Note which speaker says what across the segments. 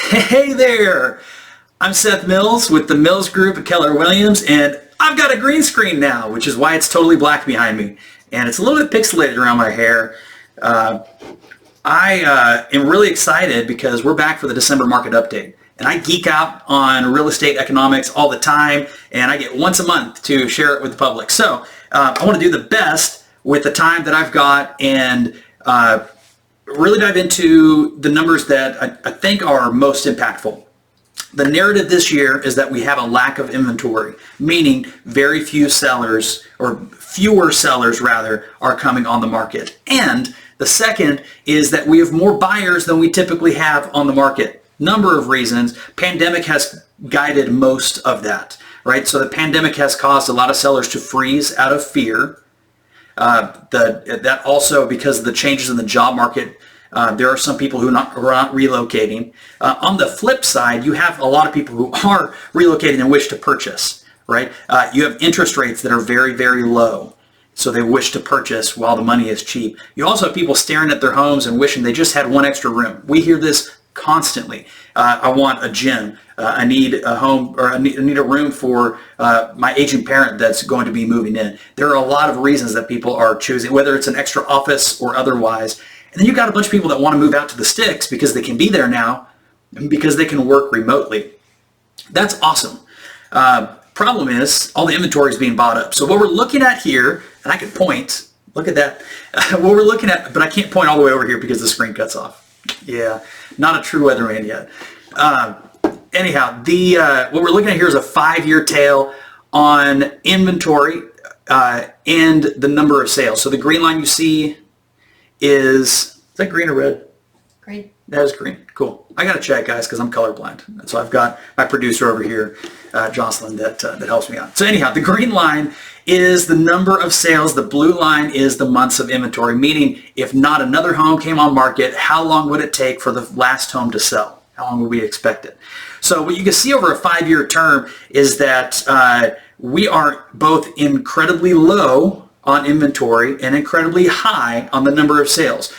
Speaker 1: Hey there! I'm Seth Mills with the Mills Group at Keller Williams, and I've got a green screen now, which is why it's totally black behind me. And it's a little bit pixelated around my hair. I am really excited because we're back for the December market update. And I geek out on real estate economics all the time, and I get once a month to share it with the public. So I want to do the best with the time that I've got and really dive into the numbers that I think are most impactful. The narrative this year is that we have a lack of inventory, meaning very few sellers, or fewer sellers rather, are coming on the market. And the second is that we have more buyers than we typically have on the market. Number of reasons. Pandemic has guided most of that, right? So the pandemic has caused a lot of sellers to freeze out of fear. That also, because of the changes in the job market, there are some people who are not relocating. On the flip side, you have a lot of people who are relocating and wish to purchase, right? You have interest rates that are very, very low, so they wish to purchase while the money is cheap. You also have people staring at their homes and wishing they just had one extra room. We hear this constantly. I want a gym. I need a home, or I need a room for my aging parent that's going to be moving in. There are a lot of reasons that people are choosing, whether it's an extra office or otherwise. And then you've got a bunch of people that want to move out to the sticks because they can be there now and because they can work remotely. That's awesome. Problem is, all the inventory is being bought up. So what we're looking at here, and I can point, look at that. What we're looking at, but I can't point all the way over here because the screen cuts off. Yeah, not a true weatherman yet. Anyhow, what we're looking at here is a 5-year tail on inventory and the number of sales. So the green line you see is that green or red?
Speaker 2: Green.
Speaker 1: That is green. Cool. I got to check, guys, because I'm colorblind. So I've got my producer over here, Jocelyn, that helps me out. So anyhow, the green line is the number of sales. The blue line is the months of inventory, meaning if not another home came on market, how long would it take for the last home to sell? How long would we expect it? So what you can see over a 5-year term is that we are both incredibly low on inventory and incredibly high on the number of sales.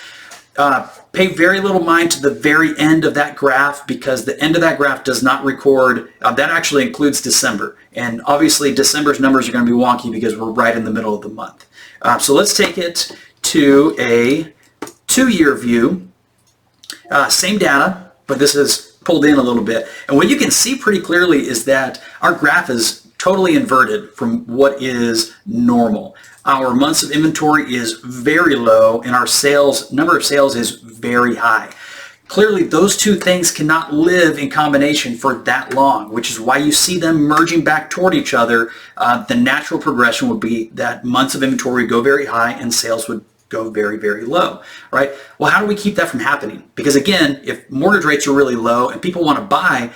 Speaker 1: Pay very little mind to the very end of that graph, because the end of that graph does not record, that actually includes December. And obviously December's numbers are going to be wonky because we're right in the middle of the month. So let's take it to a 2-year view. Same data, but this is pulled in a little bit. And what you can see pretty clearly is that our graph is totally inverted from what is normal. Our months of inventory is very low, and our number of sales is very high. Clearly, those two things cannot live in combination for that long, which is why you see them merging back toward each other. The natural progression would be that months of inventory would go very high and sales would go very, very low, right? Well, how do we keep that from happening? Because again, if mortgage rates are really low and people want to buy,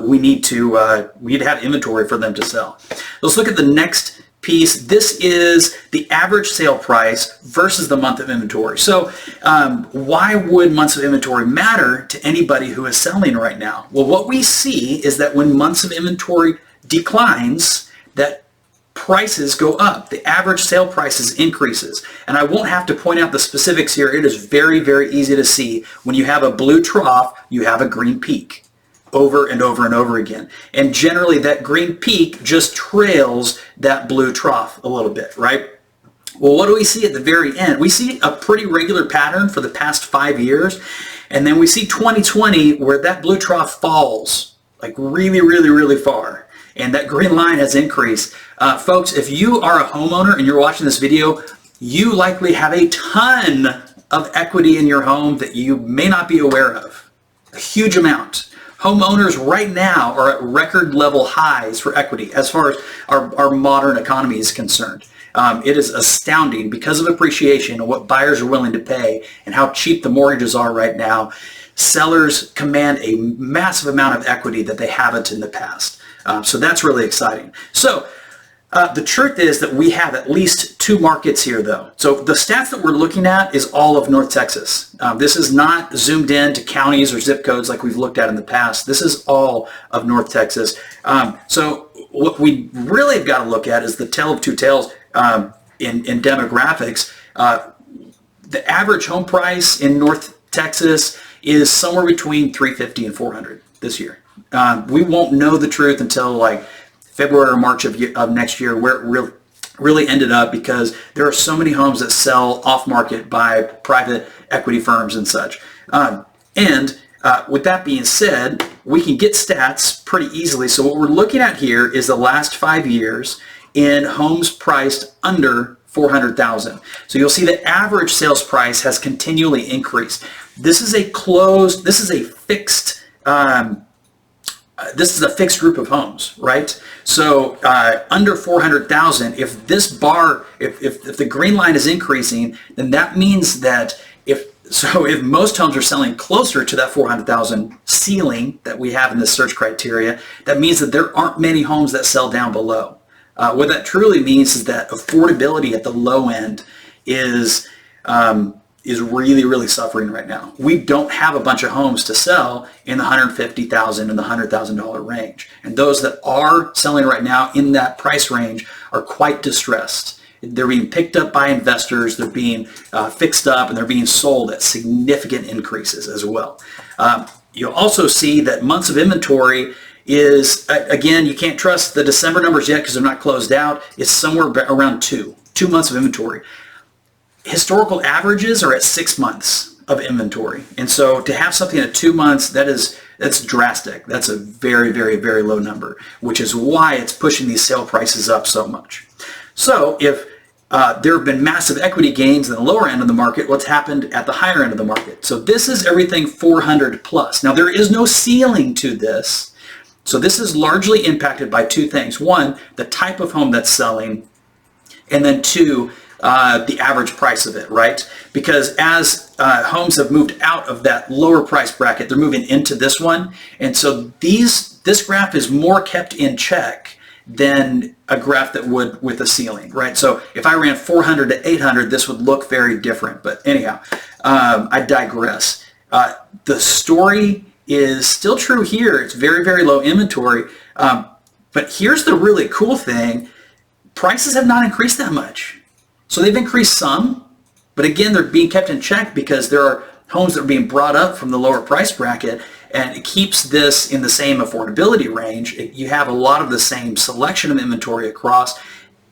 Speaker 1: we need to have inventory for them to sell. Let's look at the next piece. This is the average sale price versus the month of inventory. So why would months of inventory matter to anybody who is selling right now? Well, what we see is that when months of inventory declines, that prices go up. The average sale prices increases. And I won't have to point out the specifics here. It is very, very easy to see. When you have a blue trough, you have a green peak over and over and over again. And generally that green peak just trails that blue trough a little bit, right? Well, what do we see at the very end? We see a pretty regular pattern for the past 5 years. And then we see 2020 where that blue trough falls like really, really, really far. And that green line has increased. Folks, if you are a homeowner and you're watching this video, you likely have a ton of equity in your home that you may not be aware of. A huge amount. Homeowners right now are at record level highs for equity as far as our modern economy is concerned. It is astounding because of appreciation and what buyers are willing to pay and how cheap the mortgages are right now. Sellers command a massive amount of equity that they haven't in the past. So that's really exciting. So the truth is that we have at least 2 markets here, though. So the stats that we're looking at is all of North Texas. This is not zoomed in to counties or zip codes like we've looked at in the past. This is all of North Texas. So what we really have got to look at is the tale of two tales in demographics. The average home price in North Texas is somewhere between 350 and 400 this year. We won't know the truth until like February or March of next year, where it really ended up, because there are so many homes that sell off market by private equity firms and such. With that being said, we can get stats pretty easily. So what we're looking at here is the last 5 years in homes priced under 400,000. So you'll see the average sales price has continually increased. This is a fixed group of homes, right? So under 400,000, if the green line is increasing, then that means that if most homes are selling closer to that 400,000 ceiling that we have in this search criteria, that means that there aren't many homes that sell down below. What that truly means is that affordability at the low end is really, really suffering right now. We don't have a bunch of homes to sell in the $150,000 and the $100,000 range. And those that are selling right now in that price range are quite distressed. They're being picked up by investors, they're being fixed up, and they're being sold at significant increases as well. You'll also see that months of inventory is, again, you can't trust the December numbers yet because they're not closed out. It's somewhere around two months of inventory. Historical averages are at 6 months of inventory. And so to have something at 2 months, that's drastic. That's a very, very, very low number, which is why it's pushing these sale prices up so much. So if there have been massive equity gains in the lower end of the market, what's happened at the higher end of the market? So this is everything 400 plus. Now there is no ceiling to this. So this is largely impacted by two things. One, the type of home that's selling, and then two, the average price of it, right? Because as homes have moved out of that lower price bracket, they're moving into this one. And so this graph is more kept in check than a graph that would with a ceiling, right? So if I ran 400 to 800, this would look very different. But anyhow, I digress. The story is still true here. It's very, very low inventory. But here's the really cool thing. Prices have not increased that much. So they've increased some, but again, they're being kept in check because there are homes that are being brought up from the lower price bracket, and it keeps this in the same affordability range. You have a lot of the same selection of inventory across,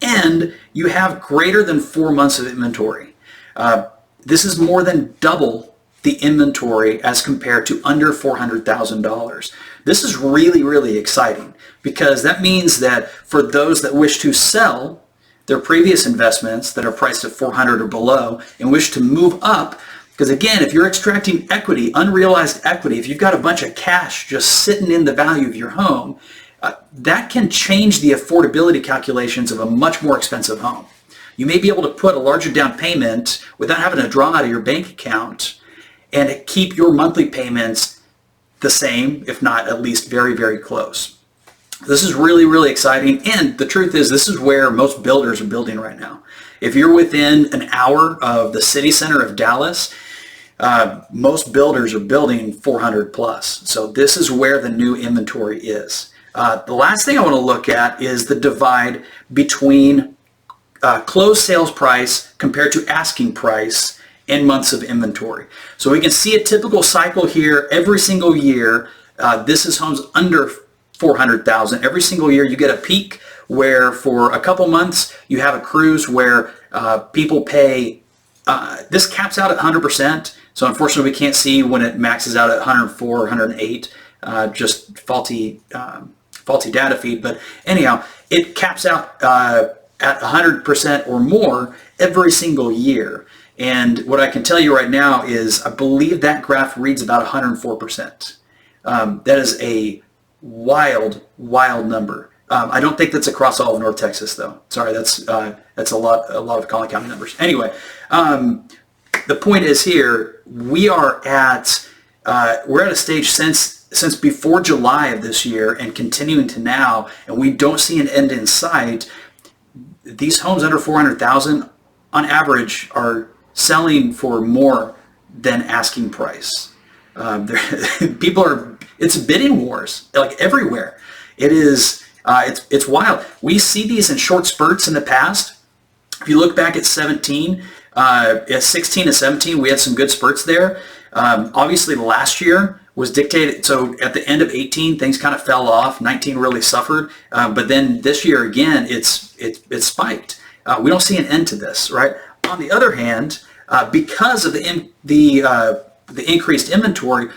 Speaker 1: and you have greater than 4 months of inventory. This is more than double the inventory as compared to under $400,000. This is really, really exciting because that means that for those that wish to sell their previous investments that are priced at 400 or below and wish to move up, because again, if you're extracting equity, unrealized equity, if you've got a bunch of cash just sitting in the value of your home, that can change the affordability calculations of a much more expensive home. You may be able to put a larger down payment without having to draw out of your bank account and keep your monthly payments the same, if not at least very, very close. This is really, really exciting, and the truth is this is where most builders are building right now. If you're within an hour of the city center of Dallas, most builders are building 400 plus. So this is where the new inventory is. The last thing I want to look at is the divide between closed sales price compared to asking price in months of inventory. So we can see a typical cycle here every single year. This is homes under 400,000. Every single year you get a peak where for a couple months you have a cruise where people pay, this caps out at 100%. So unfortunately we can't see when it maxes out at 104 or 108, just faulty data feed. But anyhow, it caps out at 100% or more every single year. And what I can tell you right now is I believe that graph reads about 104%. That is a wild number. I don't think that's across all of North Texas though. Sorry, that's a lot of Collin County numbers. Anyway, the point is here we're at a stage since before July of this year and continuing to now, and we don't see an end in sight. These homes under 400,000 on average are selling for more than asking price. It's bidding wars like everywhere. It is, it's wild. We see these in short spurts in the past. If you look back at 16 to 17, we had some good spurts there. Obviously, last year was dictated. So at the end of 18, things kind of fell off. 19 really suffered, but then this year again, it's spiked. We don't see an end to this, right? On the other hand, because of the increased inventory,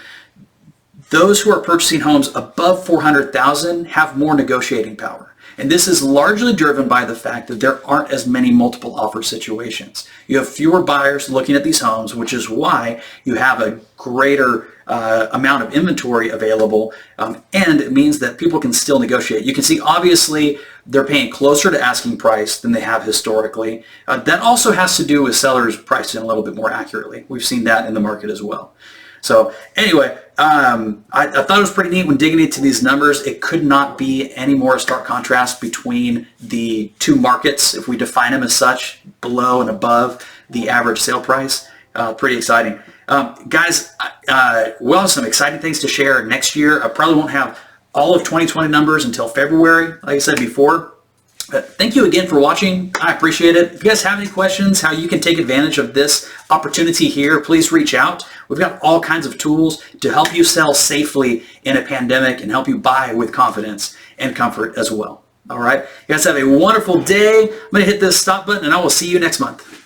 Speaker 1: those who are purchasing homes above 400,000 have more negotiating power. And this is largely driven by the fact that there aren't as many multiple offer situations. You have fewer buyers looking at these homes, which is why you have a greater amount of inventory available, and it means that people can still negotiate. You can see, obviously, they're paying closer to asking price than they have historically. That also has to do with sellers pricing a little bit more accurately. We've seen that in the market as well. So anyway, I thought it was pretty neat when digging into these numbers. It could not be any more a stark contrast between the two markets, if we define them as such, below and above the average sale price. Pretty exciting. Guys, we'll have some exciting things to share next year. I probably won't have all of 2020 numbers until February, like I said before. Thank you again for watching. I appreciate it. If you guys have any questions, how you can take advantage of this opportunity here, please reach out. We've got all kinds of tools to help you sell safely in a pandemic and help you buy with confidence and comfort as well. All right. You guys have a wonderful day. I'm going to hit this stop button and I will see you next month.